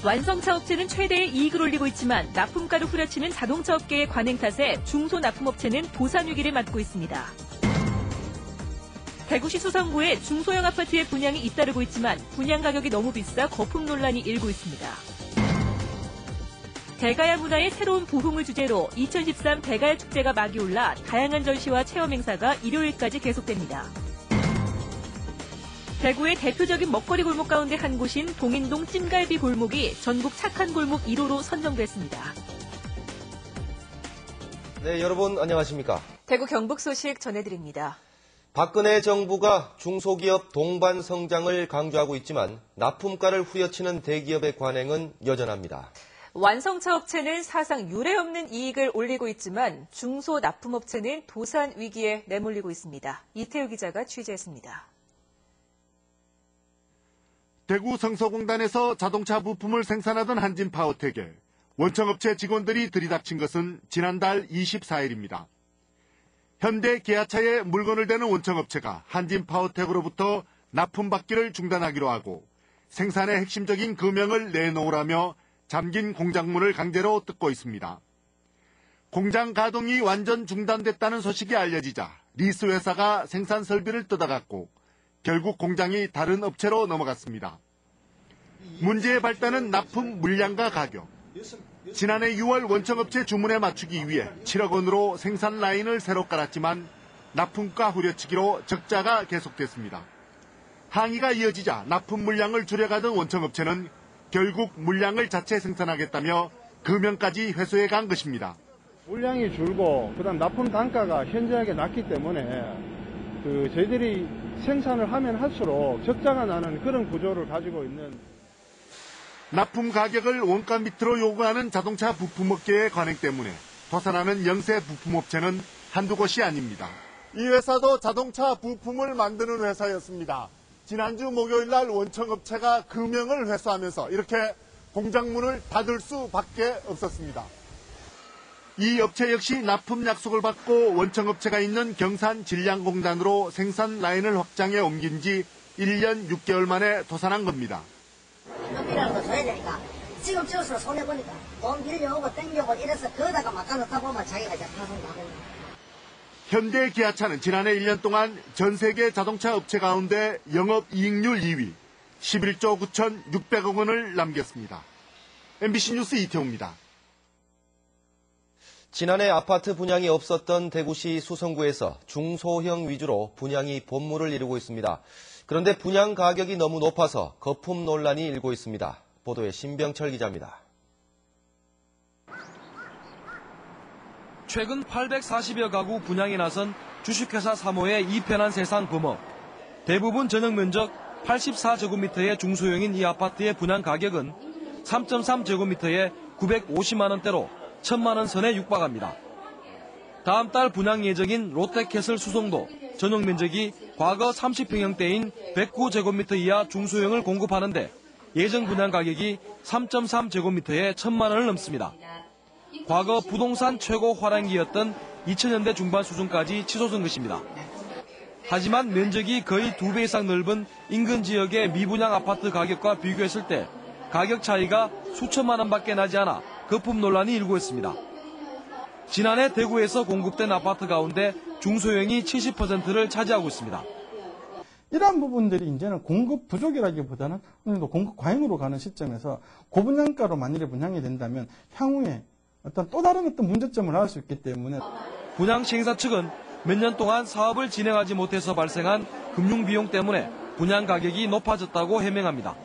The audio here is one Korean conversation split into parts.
완성차 업체는 최대의 이익을 올리고 있지만 납품가를 후려치는 자동차 업계의 관행 탓에 중소납품업체는 도산 위기를 맞고 있습니다. 대구시 수성구에 중소형 아파트의 분양이 잇따르고 있지만 분양 가격이 너무 비싸 거품 논란이 일고 있습니다. 대가야 문화의 새로운 부흥을 주제로 2013 대가야 축제가 막이 올라 다양한 전시와 체험 행사가 일요일까지 계속됩니다. 대구의 대표적인 먹거리 골목 가운데 한 곳인 동인동 찜갈비 골목이 전국 착한 골목 1호로 선정됐습니다. 네, 여러분 안녕하십니까? 대구 경북 소식 전해드립니다. 박근혜 정부가 중소기업 동반 성장을 강조하고 있지만 납품가를 후려치는 대기업의 관행은 여전합니다. 완성차 업체는 사상 유례없는 이익을 올리고 있지만 중소납품업체는 도산 위기에 내몰리고 있습니다. 이태우 기자가 취재했습니다. 대구 성서공단에서 자동차 부품을 생산하던 한진파워텍에 원청업체 직원들이 들이닥친 것은 지난달 24일입니다. 현대 기아차에 물건을 대는 원청업체가 한진파워텍으로부터 납품받기를 중단하기로 하고 생산의 핵심적인 금형을 내놓으라며 잠긴 공장문을 강제로 뜯고 있습니다. 공장 가동이 완전 중단됐다는 소식이 알려지자 리스 회사가 생산 설비를 뜯어갔고 결국 공장이 다른 업체로 넘어갔습니다. 문제의 발단은 납품 물량과 가격. 지난해 6월 원청업체 주문에 맞추기 위해 7억 원으로 생산 라인을 새로 깔았지만 납품가 후려치기로 적자가 계속됐습니다. 항의가 이어지자 납품 물량을 줄여가던 원청업체는 결국 물량을 자체 생산하겠다며 금형까지 회수해 간 것입니다. 물량이 줄고 그다음 납품 단가가 현저하게 낮기 때문에 저희들이 생산을 하면 할수록 적자가 나는 그런 구조를 가지고 있는. 납품 가격을 원가 밑으로 요구하는 자동차 부품업계의 관행 때문에 도산하는 영세 부품업체는 한두 곳이 아닙니다. 이 회사도 자동차 부품을 만드는 회사였습니다. 지난주 목요일 날 원청업체가 금형을 회수하면서 이렇게 공장문을 닫을 수밖에 없었습니다. 이 업체 역시 납품 약속을 받고 원청업체가 있는 경산 질량공단으로 생산 라인을 확장해 옮긴 지 1년 6개월 만에 도산한 겁니다. 돈이라는 거 줘야 되니까 지금 찍을수록 손해보니까 돈 빌려오고 땡겨오고 이래서 거기다가 막아놓다 보면 자기가 이제 파손나거든요. 현대 기아차는 지난해 1년 동안 전 세계 자동차 업체 가운데 영업이익률 2위, 11조 9,600억 원을 남겼습니다. MBC 뉴스 이태우입니다. 지난해 아파트 분양이 없었던 대구시 수성구에서 중소형 위주로 분양이 본물을 이루고 있습니다. 그런데 분양 가격이 너무 높아서 거품 논란이 일고 있습니다. 보도에 신병철 기자입니다. 최근 840여 가구 분양에 나선 주식회사 3호의 이편한 세상 범업. 대부분 전용 면적 84제곱미터의 중소형인 이 아파트의 분양 가격은 3.3제곱미터에 950만 원대로 1,000만 원 선에 육박합니다. 다음 달 분양 예정인 롯데캐슬 수성도 전용 면적이 과거 30평형대인 109제곱미터 이하 중소형을 공급하는데 예정 분양 가격이 3.3제곱미터에 1,000만 원을 넘습니다. 과거 부동산 최고 화랑기였던 2000년대 중반 수준까지 치솟은 것입니다. 하지만 면적이 거의 2배 이상 넓은 인근 지역의 미분양 아파트 가격과 비교했을 때 가격 차이가 수천만 원밖에 나지 않아 거품 논란이 일고 있습니다. 지난해 대구에서 공급된 아파트 가운데 중소형이 70%를 차지하고 있습니다. 이러한 부분들이 이제는 공급 부족이라기보다는 어느 정도 공급 과잉으로 가는 시점에서 고분양가로 만일에 분양이 된다면 향후에 어떤 또 다른 문제점을 알 수 있기 때문에 분양 시행사 측은 몇 년 동안 사업을 진행하지 못해서 발생한 금융비용 때문에 분양 가격이 높아졌다고 해명합니다.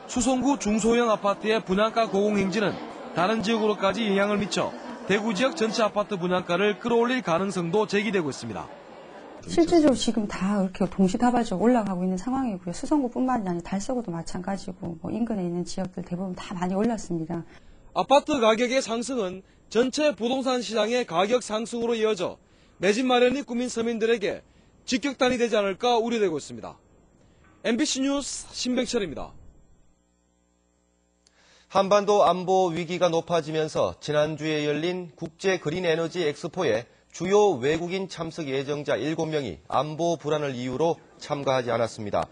수성구 중소형 아파트의 분양가 고공행진은 다른 지역으로까지 영향을 미쳐 대구 지역 전체 아파트 분양가를 끌어올릴 가능성도 제기되고 있습니다. 실제적으로 지금 다 이렇게 동시다발적으로 올라가고 있는 상황이고요. 수성구뿐만이 아니라 달서구도 마찬가지고 인근에 있는 지역들 대부분 다 많이 올랐습니다. 아파트 가격의 상승은 전체 부동산 시장의 가격 상승으로 이어져 매집 마련이 꿈인 서민들에게 직격탄이 되지 않을까 우려되고 있습니다. MBC 뉴스 신병철입니다. 한반도 안보 위기가 높아지면서 지난주에 열린 국제 그린 에너지 엑스포에 주요 외국인 참석 예정자 7명이 안보 불안을 이유로 참가하지 않았습니다.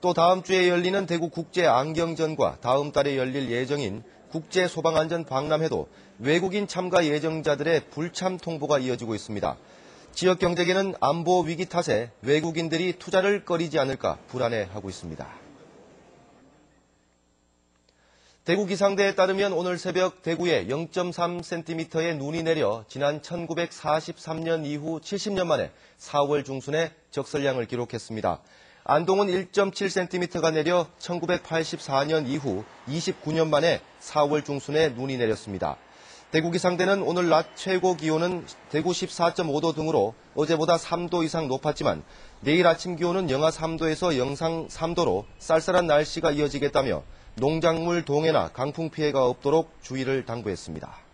또 다음 주에 열리는 대구 국제안경전과 다음 달에 열릴 예정인 국제소방안전 박람회도 외국인 참가 예정자들의 불참 통보가 이어지고 있습니다. 지역 경제계는 안보 위기 탓에 외국인들이 투자를 꺼리지 않을까 불안해하고 있습니다. 대구 기상대에 따르면 오늘 새벽 대구에 0.3cm의 눈이 내려 지난 1943년 이후 70년 만에 4월 중순에 적설량을 기록했습니다. 안동은 1.7cm가 내려 1984년 이후 29년 만에 4월 중순에 눈이 내렸습니다. 대구 기상대는 오늘 낮 최고 기온은 대구 14.5도 등으로 어제보다 3도 이상 높았지만 내일 아침 기온은 영하 3도에서 영상 3도로 쌀쌀한 날씨가 이어지겠다며 농작물 동해나 강풍 피해가 없도록 주의를 당부했습니다.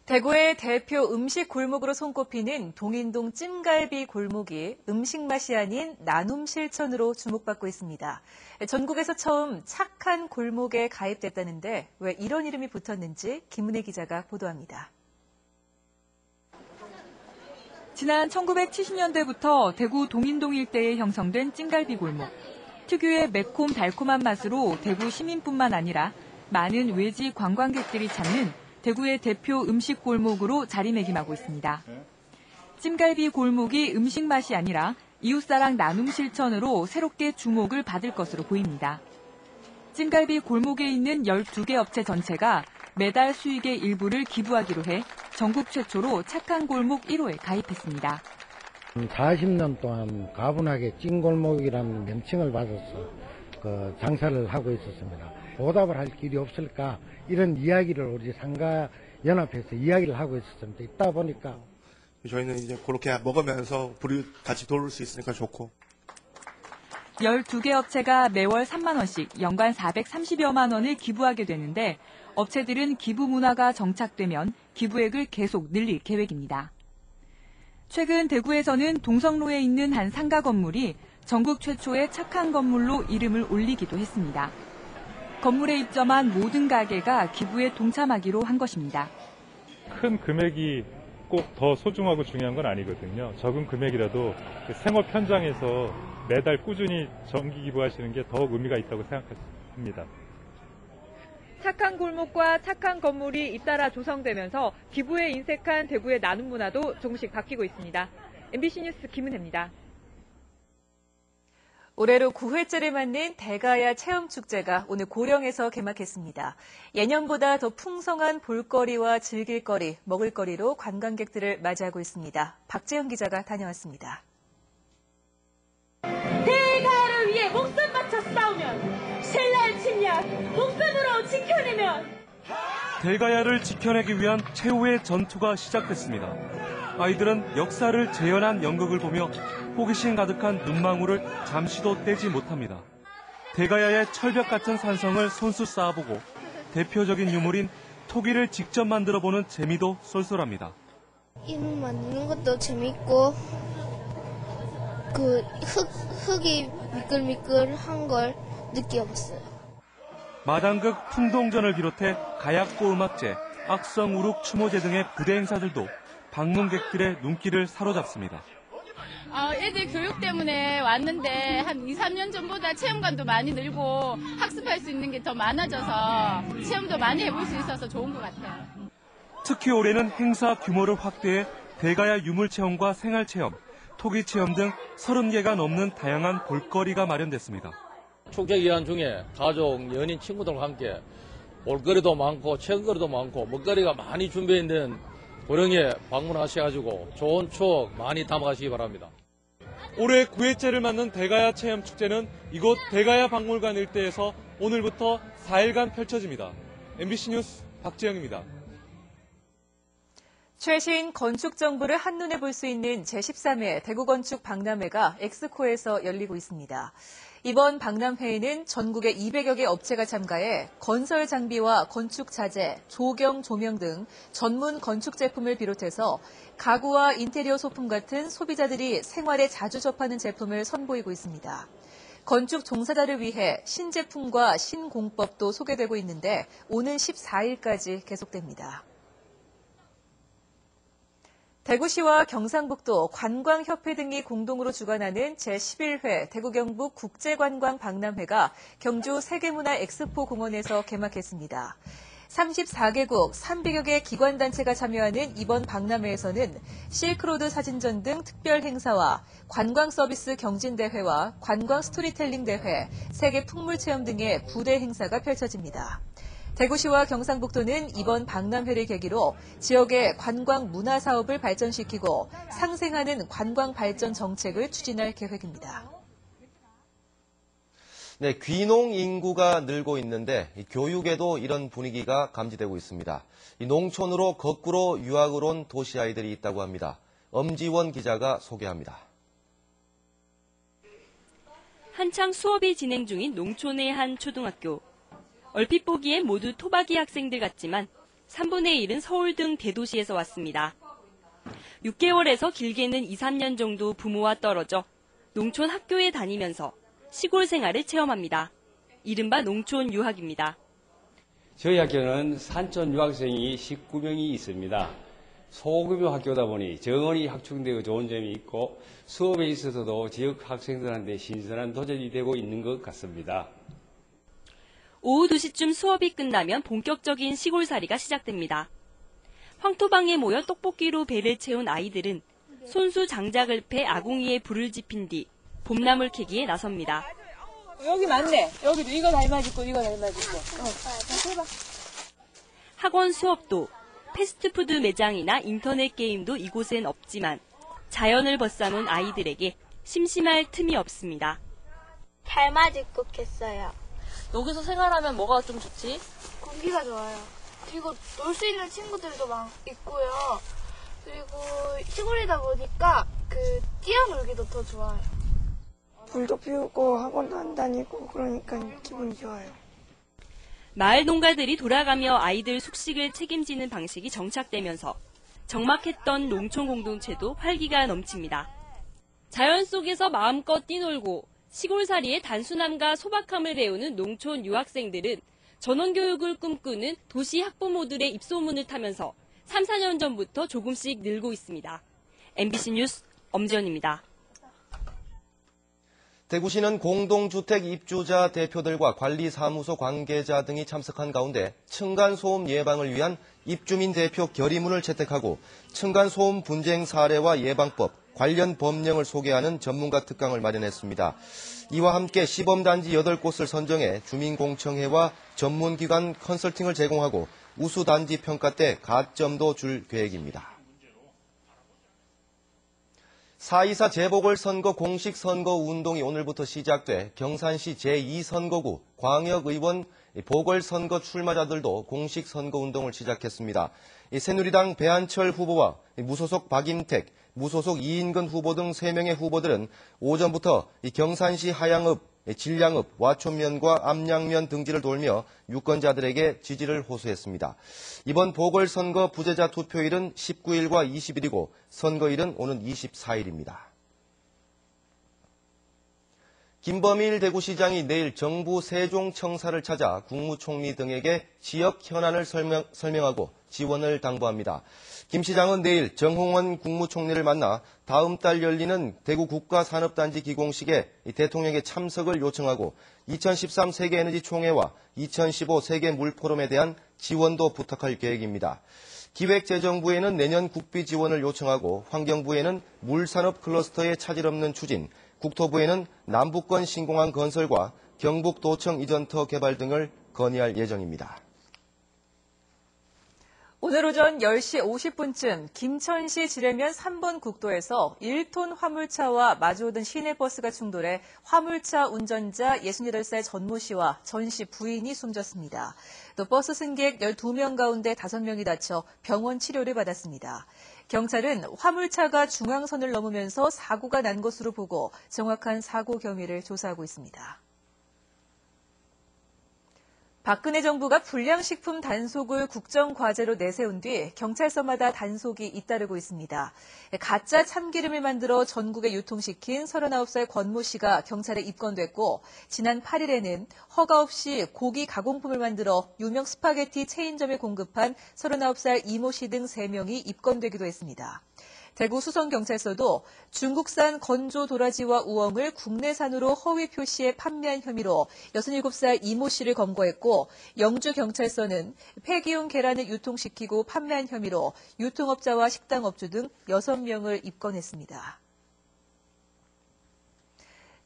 대구의 대표 음식 골목으로 손꼽히는 동인동 찜갈비 골목이 음식 맛이 아닌 나눔 실천으로 주목받고 있습니다. 전국에서 처음 착한 골목에 가입됐다는데 왜 이런 이름이 붙었는지 김은혜 기자가 보도합니다. 지난 1970년대부터 대구 동인동 일대에 형성된 찜갈비 골목. 특유의 매콤 달콤한 맛으로 대구 시민뿐만 아니라 많은 외지 관광객들이 찾는 대구의 대표 음식 골목으로 자리매김하고 있습니다. 찜갈비 골목이 음식 맛이 아니라 이웃사랑 나눔 실천으로 새롭게 주목을 받을 것으로 보입니다. 찜갈비 골목에 있는 12개 업체 전체가 매달 수익의 일부를 기부하기로 해 전국 최초로 착한 골목 1호에 가입했습니다. 40년 동안 가분하게 찐골목이라는 명칭을 받아서 장사를 하고 있었습니다. 보답을 할 길이 없을까 이런 이야기를 우리 상가연합에서 이야기를 하고 있었습니다. 있다 보니까 저희는 이제 그렇게 먹으면서 불이 같이 돌을 수 있으니까 좋고. 12개 업체가 매월 3만 원씩 연간 430여만 원을 기부하게 되는데 업체들은 기부 문화가 정착되면 기부액을 계속 늘릴 계획입니다. 최근 대구에서는 동성로에 있는 한 상가 건물이 전국 최초의 착한 건물로 이름을 올리기도 했습니다. 건물에 입점한 모든 가게가 기부에 동참하기로 한 것입니다. 큰 금액이 꼭 더 소중하고 중요한 건 아니거든요. 적은 금액이라도 생업 현장에서 매달 꾸준히 정기 기부하시는 게 더욱 의미가 있다고 생각합니다. 착한 골목과 착한 건물이 잇따라 조성되면서 기부에 인색한 대구의 나눔 문화도 조금씩 바뀌고 있습니다. MBC 뉴스 김은혜입니다. 올해로 9회째를 맞는 대가야 체험축제가 오늘 고령에서 개막했습니다. 예년보다 더 풍성한 볼거리와 즐길거리, 먹을거리로 관광객들을 맞이하고 있습니다. 박재영 기자가 다녀왔습니다. 대가를 위해 목숨 바쳐 싸우면 신라의 침략 목숨으로 지켜내면 대가야를 지켜내기 위한 최후의 전투가 시작됐습니다. 아이들은 역사를 재현한 연극을 보며 호기심 가득한 눈망울을 잠시도 떼지 못합니다. 대가야의 철벽 같은 산성을 손수 쌓아보고 대표적인 유물인 토기를 직접 만들어보는 재미도 쏠쏠합니다. 이름 만드는 것도 재밌고 그 흙이 미끌미끌한 걸 느껴봤어요. 마당극 풍동전을 비롯해 가약고 음악제, 악성우룩 추모제 등의 부대 행사들도 방문객들의 눈길을 사로잡습니다. 애들 교육 때문에 왔는데 한 2, 3년 전보다 체험관도 많이 늘고 학습할 수 있는 게 더 많아져서 체험도 많이 해볼 수 있어서 좋은 것 같아요. 특히 올해는 행사 규모를 확대해 대가야 유물체험과 생활체험, 토기체험 등 30개가 넘는 다양한 볼거리가 마련됐습니다. 축제 기간 중에 가족, 연인, 친구들과 함께 볼거리도 많고 체험거리도 많고 먹거리가 많이 준비해 있는 고령에 방문하셔가지고 좋은 추억 많이 담아가시기 바랍니다. 올해 9회째를 맞는 대가야 체험축제는 이곳 대가야 박물관 일대에서 오늘부터 4일간 펼쳐집니다. MBC 뉴스 박재영입니다. 최신 건축 정보를 한눈에 볼 수 있는 제13회 대구건축 박람회가 엑스코에서 열리고 있습니다. 이번 박람회에는 전국의 200여 개 업체가 참가해 건설 장비와 건축 자재, 조경, 조명 등 전문 건축 제품을 비롯해서 가구와 인테리어 소품 같은 소비자들이 생활에 자주 접하는 제품을 선보이고 있습니다. 건축 종사자를 위해 신제품과 신공법도 소개되고 있는데 오는 14일까지 계속됩니다. 대구시와 경상북도 관광협회 등이 공동으로 주관하는 제11회 대구경북 국제관광 박람회가 경주 세계문화 엑스포 공원에서 개막했습니다. 34개국 300여 개 기관단체가 참여하는 이번 박람회에서는 실크로드 사진전 등 특별 행사와 관광 서비스 경진대회와 관광 스토리텔링 대회, 세계 풍물체험 등의 부대 행사가 펼쳐집니다. 대구시와 경상북도는 이번 박람회를 계기로 지역의 관광 문화 사업을 발전시키고 상생하는 관광 발전 정책을 추진할 계획입니다. 네, 귀농 인구가 늘고 있는데 교육에도 이런 분위기가 감지되고 있습니다. 이 농촌으로 거꾸로 유학을 온 도시 아이들이 있다고 합니다. 엄지원 기자가 소개합니다. 한창 수업이 진행 중인 농촌의 한 초등학교. 얼핏 보기엔 모두 토박이 학생들 같지만 3분의 1은 서울 등 대도시에서 왔습니다. 6개월에서 길게는 2, 3년 정도 부모와 떨어져 농촌 학교에 다니면서 시골 생활을 체험합니다. 이른바 농촌 유학입니다. 저희 학교는 산촌 유학생이 19명이 있습니다. 소규모 학교다 보니 정원이 확충되고 좋은 점이 있고 수업에 있어서도 지역 학생들한테 신선한 도전이 되고 있는 것 같습니다. 오후 2시쯤 수업이 끝나면 본격적인 시골살이가 시작됩니다. 황토방에 모여 떡볶이로 배를 채운 아이들은 손수 장작을 패 아궁이에 불을 지핀 뒤 봄나물 캐기에 나섭니다. 여기 맞네. 여기도 이거 닮아있고 이거 닮아있고. 해봐. 학원 수업도 패스트푸드 매장이나 인터넷 게임도 이곳엔 없지만 자연을 벗삼은 아이들에게 심심할 틈이 없습니다. 달맞이 꼭 했어요. 여기서 생활하면 뭐가 좀 좋지? 공기가 좋아요. 그리고 놀 수 있는 친구들도 있고요. 그리고 시골이다 보니까 뛰어놀기도 더 좋아요. 불도 피우고 학원도 안 다니고 그러니까 기분이 좋아요. 마을 농가들이 돌아가며 아이들 숙식을 책임지는 방식이 정착되면서 적막했던 농촌 공동체도 활기가 넘칩니다. 자연 속에서 마음껏 뛰놀고 시골살이의 단순함과 소박함을 배우는 농촌 유학생들은 전원교육을 꿈꾸는 도시 학부모들의 입소문을 타면서 3, 4년 전부터 조금씩 늘고 있습니다. MBC 뉴스 엄지연입니다. 대구시는 공동주택 입주자 대표들과 관리사무소 관계자 등이 참석한 가운데 층간소음 예방을 위한 입주민 대표 결의문을 채택하고 층간소음 분쟁 사례와 예방법, 관련 법령을 소개하는 전문가 특강을 마련했습니다. 이와 함께 시범단지 8곳을 선정해 주민공청회와 전문기관 컨설팅을 제공하고 우수단지 평가 때 가점도 줄 계획입니다. 4.24 재보궐선거 공식 선거 운동이 오늘부터 시작돼 경산시 제2선거구 광역의원 보궐선거 출마자들도 공식 선거 운동을 시작했습니다. 새누리당 배한철 후보와 무소속 박인택, 무소속 이인근 후보 등 3명의 후보들은 오전부터 경산시 하양읍, 진량읍, 와촌면과 암양면 등지를 돌며 유권자들에게 지지를 호소했습니다. 이번 보궐선거 부재자 투표일은 19일과 20일이고 선거일은 오는 24일입니다. 김범일 대구시장이 내일 정부 세종청사를 찾아 국무총리 등에게 지역 현안을 설명하고 지원을 당부합니다. 김 시장은 내일 정홍원 국무총리를 만나 다음 달 열리는 대구 국가산업단지 기공식에 대통령의 참석을 요청하고 2013 세계에너지총회와 2015 세계물포럼에 대한 지원도 부탁할 계획입니다. 기획재정부에는 내년 국비 지원을 요청하고 환경부에는 물산업 클러스터의 차질 없는 추진, 국토부에는 남북권 신공항 건설과 경북도청 이전터 개발 등을 건의할 예정입니다. 오늘 오전 10시 50분쯤 김천시 지뢰면 3번 국도에서 1톤 화물차와 마주오던 시내버스가 충돌해 화물차 운전자 68살 전모 씨와 전 씨 부인이 숨졌습니다. 또 버스 승객 12명 가운데 5명이 다쳐 병원 치료를 받았습니다. 경찰은 화물차가 중앙선을 넘으면서 사고가 난 것으로 보고 정확한 사고 경위를 조사하고 있습니다. 박근혜 정부가 불량식품 단속을 국정과제로 내세운 뒤 경찰서마다 단속이 잇따르고 있습니다. 가짜 참기름을 만들어 전국에 유통시킨 39살 권모 씨가 경찰에 입건됐고 지난 8일에는 허가 없이 고기 가공품을 만들어 유명 스파게티 체인점에 공급한 39살 이모 씨 등 3명이 입건되기도 했습니다. 대구 수성경찰서도 중국산 건조 도라지와 우엉을 국내산으로 허위 표시해 판매한 혐의로 67살 이모 씨를 검거했고, 영주경찰서는 폐기용 계란을 유통시키고 판매한 혐의로 유통업자와 식당업주 등 6명을 입건했습니다.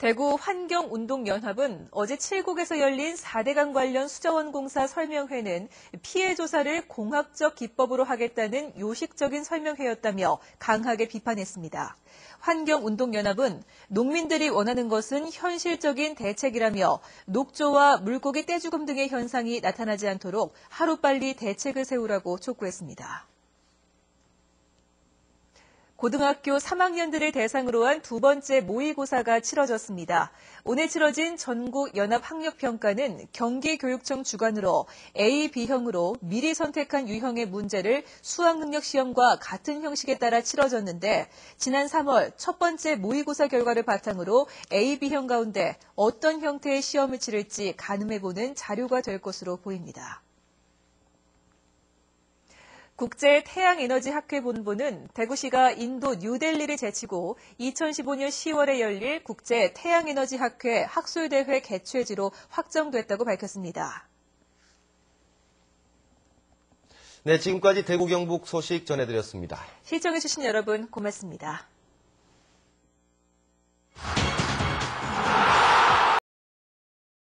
대구 환경운동연합은 어제 칠곡에서 열린 4대강 관련 수자원 공사 설명회는 피해 조사를 공학적 기법으로 하겠다는 요식적인 설명회였다며 강하게 비판했습니다. 환경운동연합은 농민들이 원하는 것은 현실적인 대책이라며 녹조와 물고기 떼죽음 등의 현상이 나타나지 않도록 하루빨리 대책을 세우라고 촉구했습니다. 고등학교 3학년들을 대상으로 한 두 번째 모의고사가 치러졌습니다. 오늘 치러진 전국연합학력평가는 경기교육청 주관으로 A, B형으로 미리 선택한 유형의 문제를 수학능력시험과 같은 형식에 따라 치러졌는데, 지난 3월 첫 번째 모의고사 결과를 바탕으로 A, B형 가운데 어떤 형태의 시험을 치를지 가늠해보는 자료가 될 것으로 보입니다. 국제태양에너지학회본부는 대구시가 인도 뉴델리를 제치고 2015년 10월에 열릴 국제태양에너지학회 학술대회 개최지로 확정됐다고 밝혔습니다. 네, 지금까지 대구 경북 소식 전해드렸습니다. 시청해주신 여러분 고맙습니다.